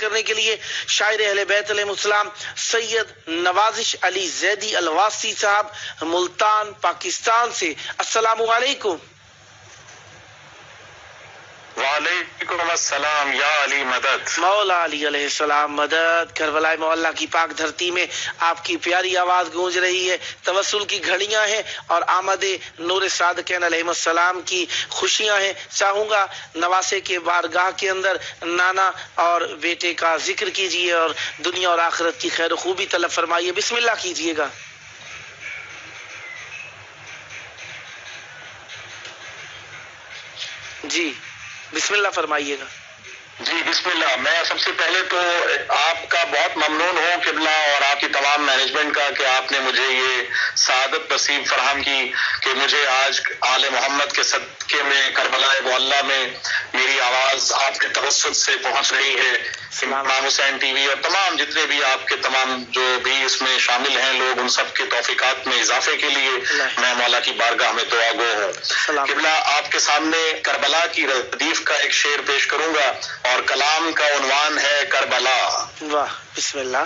کرنے کے لیے شاعر اہل بیت علیہ السلام سید نوازش علی زیدی الواسی صاحب ملتان پاکستان سے۔ السلام علیکم۔ وعلیکم السلام یا علی مدد۔ مولا علی علیہ السلام مدد۔ کربلا معلیٰ کی پاک دھرتی میں آپ کی پیاری آواز گونج رہی ہے، توسل کی گھڑیاں ہیں اور آمد نور صادقین علیہ السلام کی خوشیاں ہیں۔ چاہوں گا نواسے کے بارگاہ کے اندر نانا اور بیٹے کا ذکر کیجئے اور دنیا اور آخرت کی خیر و خوبی طلب فرمائیے۔ بسم اللہ کیجئے گا۔ جی بسم اللہ فرمائیے گا۔ جی بسم اللہ۔ میں سب سے پہلے تو آپ کا بہت ممنون ہوں قبلہ اور آپ کی تمام مینجمنٹ کا کہ آپ نے مجھے یہ سعادت نصیب فراہم کی کہ مجھے آج آل محمد کے صدقے میں کربلا معلیٰ میں میری آواز آپ کے توسط سے پہنچ رہی ہے۔ امام حسین ٹی وی اور تمام جتنے بھی آپ کے تمام جو بھی اس میں شامل ہیں لوگ، ان سب کے توفیقات میں اضافے کے لیے میں مولا کی بارگاہ میں دعا گو ہوں۔ قبلہ آپ کے سامنے کربلا کی ردیف کا ایک شعر پیش کروں گا اور کلام کا عنوان ہے کربلا۔ واہ، بسم اللہ۔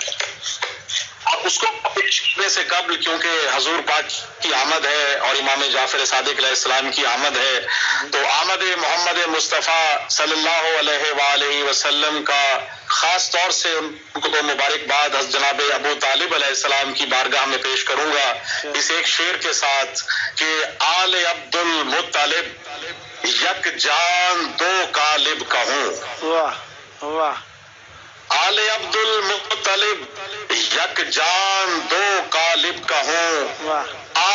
اب اس کو پیش کرنے سے قبل کیونکہ حضور پاک کی آمد ہے اور امام جعفر صادق علیہ السلام کی آمد ہے، تو آمد محمد مصطفیٰ صلی اللہ علیہ وآلہ وسلم کا خاص طور سے ان کو مبارکباد جناب ابو طالب علیہ السلام کی بارگاہ میں پیش کروں گا اس ایک شعر کے ساتھ کہ آل عبد المطلب یک جان دو قالب کہوں۔ واہ واہ۔ آل عبد المطلب یک جان دو قالب کہوں، واہ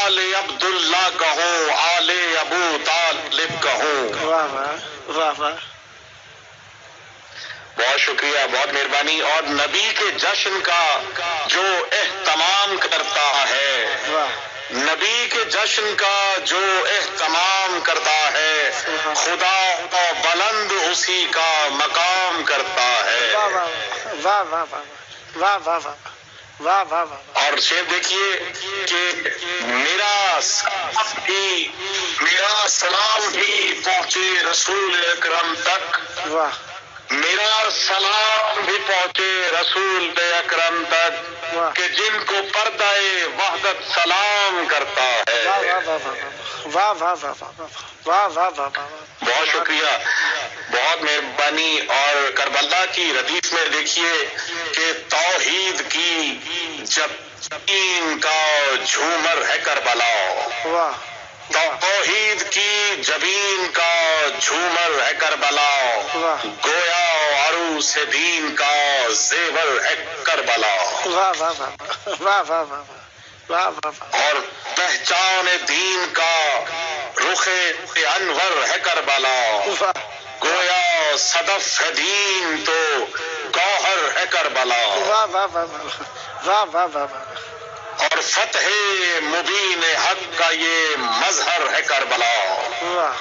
آل عبد اللہ کہوں، آل ابو طالب کہوں۔ واہ واہ واہ واہ۔ بہت شکریہ، بہت مہربانی۔ اور نبی کے جشن کا جو اہتمام کرتا ہے، واہ نبی کے جشن کا جو اہتمام کرتا ہے، خدا بلند اسی کا مقام کرتا ہے۔ واہ واہ واہ واہ واہ واہ واہ واہ واہ واہ۔ اور شعر دیکھیے کہ میرا سلام بھی پہنچے رسول اکرم تک، واہ میرا سلام بھی پہنچے رسول اکرم تک کہ جن کو پردہ وحدت سلام کرتا ہے۔ واہ واہ واہ واہ واہ واہ واہ واہ۔ بہت شکریہ، بہت مہربانی۔ اور کربلا کی ردیف میں دیکھیے کہ توحید کی جبین کا جھومر ہے کربلا، واہ توحید کی جبین کا جھومر ہے کربلا، گویا عروس دین کا زیور ہے کربلا، واہ واہ واہ واہ واہ واہ واہ واہ۔ اور پہچان دین کا رخ انور ہے کربلا، گویا صدف ہے دین تو گوہر ہے کربلا، واہ واہ واہ واہ واہ واہ۔ اور فتح مبین حق کا یہ مظہر ہے کربلا، واہ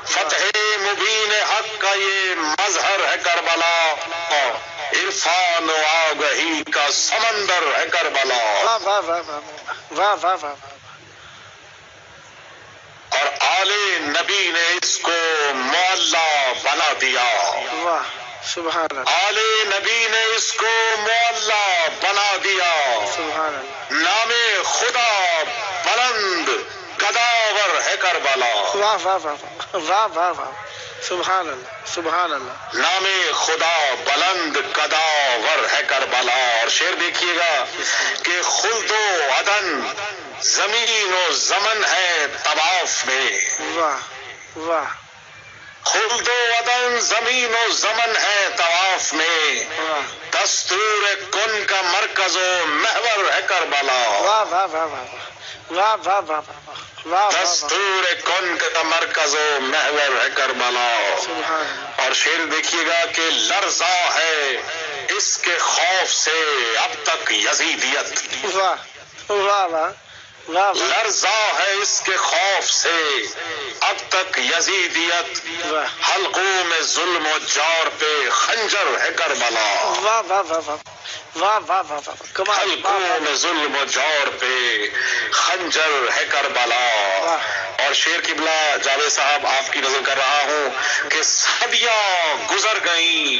فتح مبین حق کا یہ مظہر ہے کربلا، عرفان و آگہی کا سمندر ہے کربلا، واہ واہ واہ واہ واہ واہ۔ اور آل نبی نے اس کو معلّا بنا دیا، واہ سبحان اللہ، آل نبی نے اس کو معلّا بنا دیا، سبحان اللہ، نام خدا بلند گداور ہے کربلا، واہ واہ واہ واہ واہ واہ، سبحان اللہ سبحان اللہ۔ نام خدا بلند گداور ہے کربلا۔ اور شعر دیکھیے گا کہ خلد و عدن زمین و زمن ہے طواف میں، واہ واہ خلد و عدن زمین و زمن ہے طواف میں، واہ دستور کن کا مرکز و محور ہے کربلا، واہ واہ واہ واہ واہ واہ واہ، دستور کن کا مرکز و محور ہے کربلا۔ سبحان اللہ، اور شعر دیکھیے گا کہ لرزا ہے اس کے خوف سے اب تک یزیدیت، واہ واہ واہ واہ، لرزا ہے اس کے خوف سے اب تک یزیدیت، حلقوں میں ظلم و جور پہ خنجر ہے کربلا، واہ واہ واہ واہ واہ واہ واہ واہ، کمال، حلقوں میں ظلم و جور پہ خنجر ہے کربلا۔ اور شیر قبلہ جاوید صاحب آپ کی نظر کر رہا ہوں کہ صدیاں گزر گئیں،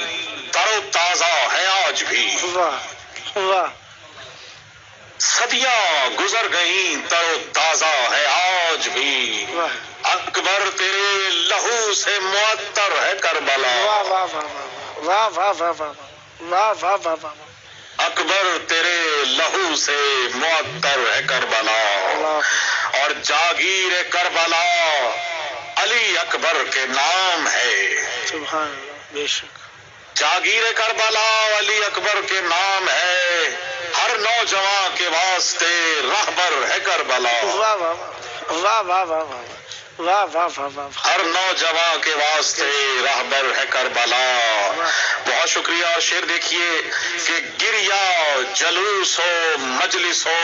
تر و تازہ ہے آج بھی، واہ واہ، صدیاں گزر گئیں تر و تازہ ہے آج بھی، واہ اکبر تیرے لہو سے معطر ہے کربلا، واہ واہ واہ واہ واہ واہ واہ واہ واہ واہ، اکبر تیرے لہو سے معطر ہے کربلا، اور جاگیر کربلا علی اکبر کے نام ہے، سبحان اللہ، بے شک، جاگیر کربلا علی اکبر کے نام ہے، ہر نوجوان کے واسطے رہبر ہے کربلا، واہ واہ واہ واہ واہ واہ واہ واہ واہ واہ، ہر نوجوان کے واسطے رہبر ہے کربلا۔ بہت شکریہ۔ اور شعر دیکھیے کہ گریا جلوس و مجلس و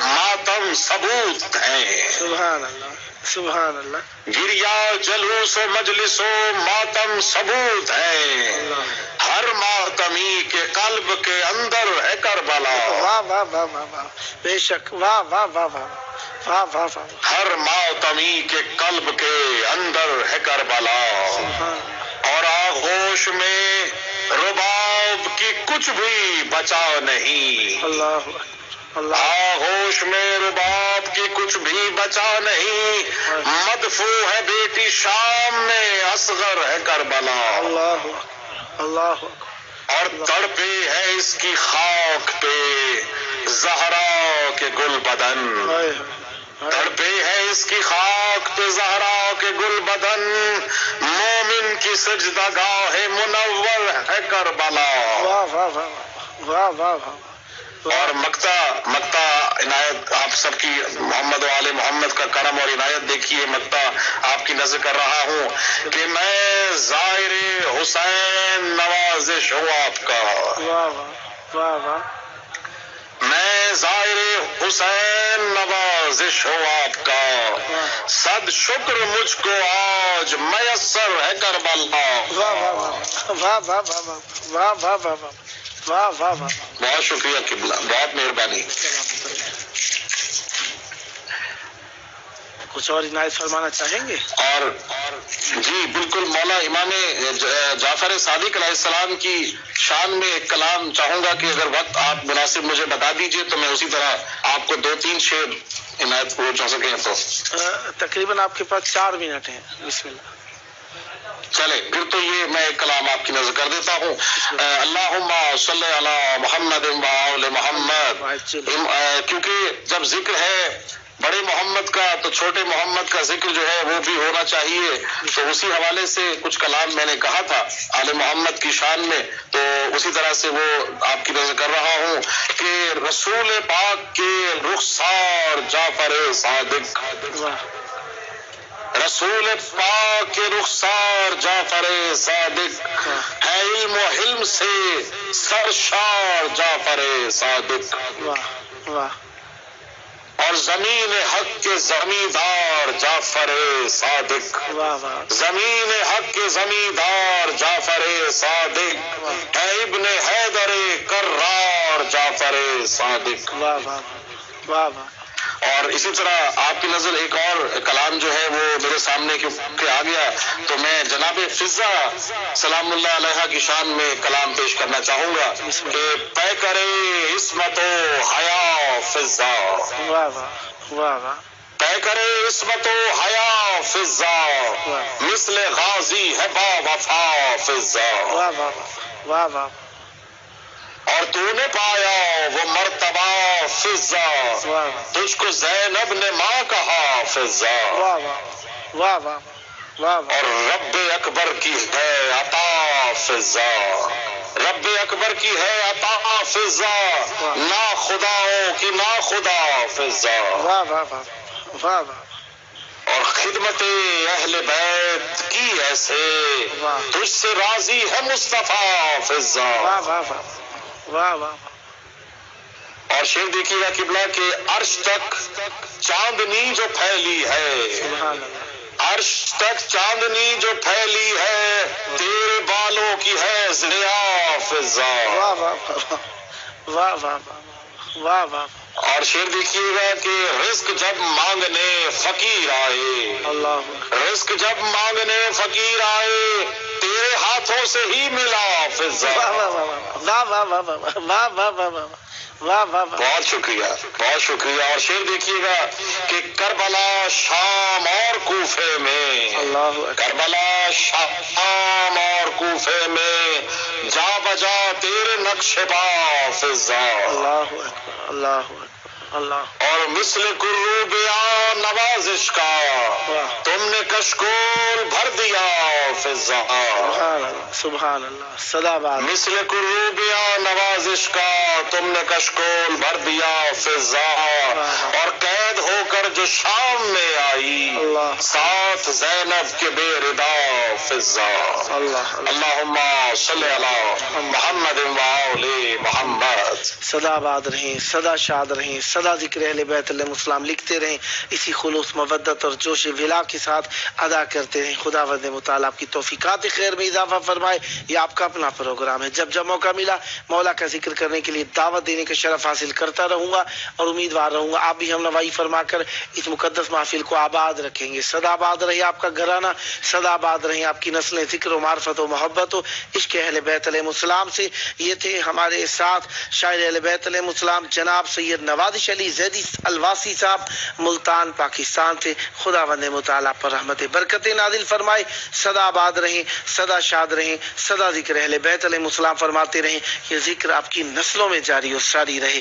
ماتم ثبوت ہیں، سبحان اللہ، سبحان اللہ، گریا جلوس و مجلس و ماتم ثبوت ہیں، ہر ماتمی کے قلب کے اندر ہے کربلا، واہ واہ واہ واہ واہ، بے شک، واہ واہ واہ واہ واہ واہ واہ، ہر ماتمی کے قلب کے اندر ہے کربلا، سبحان اللہ، اور آغوش میں رباب کی کچھ بھی بچا نہیں، اللہ اللہ، آغوش میں رباب کی کچھ بھی بچا نہیں، مدفوع ہے بیٹی شام میں اصغر ہے کربلا، اللہ اللہ، اور تڑپے ہے اس کی خاک پہ زہرا کے گل بدن، تڑپے ہے اس کی خاک پہ زہرا کے گل بدن، مومن کی سجدہ گاہ منور ہے کربلا، واہ واہ واہ واہ واہ واہ، اور مکتا عنایت آپ سب کی، محمد و آل محمد کا کرم اور عنایت دیکھیے، مکتا آپ کی نظر کر رہا ہوں کہ میں زائر حسین نوازش ہوں آپ کا، واہ واہ واہ، میں زائر حسین نوازش ہوں آپ کا، صد شکر مجھ کو آج میسر ہے کربلا، واہ واہ واہ واہ واہ واہ واہ واہ واہ، واہ واہ واہ، بہت شکریہ قبلہ، بہت مہربانی۔ کچھ اور عنایت فرمانا چاہیں گے؟ اور جی بالکل، مولا امام جعفر صادق علیہ السلام کی شان میں ایک کلام چاہوں گا کہ اگر وقت آپ مناسب مجھے بتا دیجئے تو میں اسی طرح آپ کو 2-3 شعر عنایت کو چاہ سکیں تو تقریباً آپ کے پاس 4 منٹ ہیں، بسم اللہ۔ چلے پھر تو یہ میں ایک کلام آپ کی نظر کر دیتا ہوں، اللہم صلی علی محمد و آل محمد، کیونکہ جب ذکر ہے بڑے محمد کا تو چھوٹے محمد کا ذکر جو ہے وہ بھی ہونا چاہیے، تو اسی حوالے سے کچھ کلام میں نے کہا تھا آل محمد کی شان میں، تو اسی طرح سے وہ آپ کی نظر کر رہا ہوں کہ رسول پاک کے رخسار جعفر صادق، رسول پاک کے رخسار جعفر صادق، ہے علم و حلم سے سرشار جعفر صادق، واہ واہ، اور زمین حق کے زمیندار جعفر صادق، واہ واہ، زمین حق کے زمیندار جعفر صادق، ہے ابن حیدر کرار جعفر صادق، واہ واہ واہ واہ، اور اسی طرح آپ کی نظر ایک اور کلام جو ہے وہ میرے سامنے کیونکہ آ گیا تو میں جناب فضا سلام اللہ علیہ کی شان میں کلام پیش کرنا چاہوں گا کہ پے کرے عصمت و حیا فضا، واہ واہ واہ واہ، پے کرے عصمت و حیا فضا، مثل غازی ہے با وفا فضا، واہ واہ واہ واہ، اور تو نے پایا وہ مرتبہ فضا، تجھ کو زینب نے ماں کہا فضا، واہ واہ واہ واہ، اور رب اکبر کی ہے عطا فضا، رب اکبر کی ہے عطا فضا، نا خداؤں کی نا خدا فضا، واہ واہ واہ واہ، اور خدمت اہل بیت کی ایسے تجھ سے راضی ہے مصطفیٰ فضا، واہ واہ واہ واہ، اور شعر دیکھیے گا قبلہ کہ عرش تک چاندنی جو پھیلی ہے، عرش تک چاندنی جو پھیلی ہے، تیرے بالوں کی ہے ضیا فضا، واہ واہ واہ واہ واہ واہ، اور شعر دیکھیے گا کہ رزق جب مانگنے فقیر آئے، اللہ، رزق جب مانگنے فقیر آئے، تیرے ہاتھوں سے ہی ملا فضا. واہ واہ واہ واہ واہ واہ واہ واہ واہ واہ. بہت شکریہ، بہت شکریہ. اور شعر دیکھیے گا کہ کربلا شام اور کوفے میں، اللہ کربلا شام اور کوفے میں جا بجا تیرے نقش پا فضا. اللہ اکبر اللہ اکبر اللہ. اور مثل کروبیاں نوازش کا تم نے کشکول بھر دیا فضا. سبحان اللہ سبحان اللہ صدا باد. مثل کروبیاں نوازش کا تم نے کشکول بھر دیا فضا. اور قید ہو کر جو شام میں آئی ساتھ زینب کے بے ردا فضا. اللہم صلی علی محمد و آل محمد. صدا باد رہیں، صدا شاد رہیں، صدا ذکر اہل بیت علیہ السلام لکھتے رہیں، اسی خلوص مودت اور جوش ولا کے ساتھ ادا کرتے رہیں. خداوند متعالی آپ کی توفیقات خیر میں اضافہ فرمائے. یہ آپ کا اپنا پروگرام ہے. جب جب موقع ملا مولا کا ذکر کرنے کے لیے دعوت دینے کا شرف حاصل کرتا رہوں گا اور امیدوار رہوں گا آپ بھی ہم نوائی فرما کر اس مقدس محفل کو آباد رکھیں گے. صدا آباد رہے آپ کا گھرانہ، صدا آباد رہیں آپ کی نسلیں ذکر و معرفت و محبت و عشق اہل بیت علیہ السلام سے. یہ تھے ہمارے ساتھ شاعر اہل بیت علیہ السلام جناب سید نوازش علی زیدی الواسی صاحب ملتان پاکستان سے. خداوند متعالی پر رحمت برکت نازل فرمائے. صدا آباد رہیں، صدا شاد رہیں، صدا ذکر اہل بیت علیہ السلام فرماتے رہیں. یہ ذکر آپ کی نسلوں میں جاری و ساری رہے.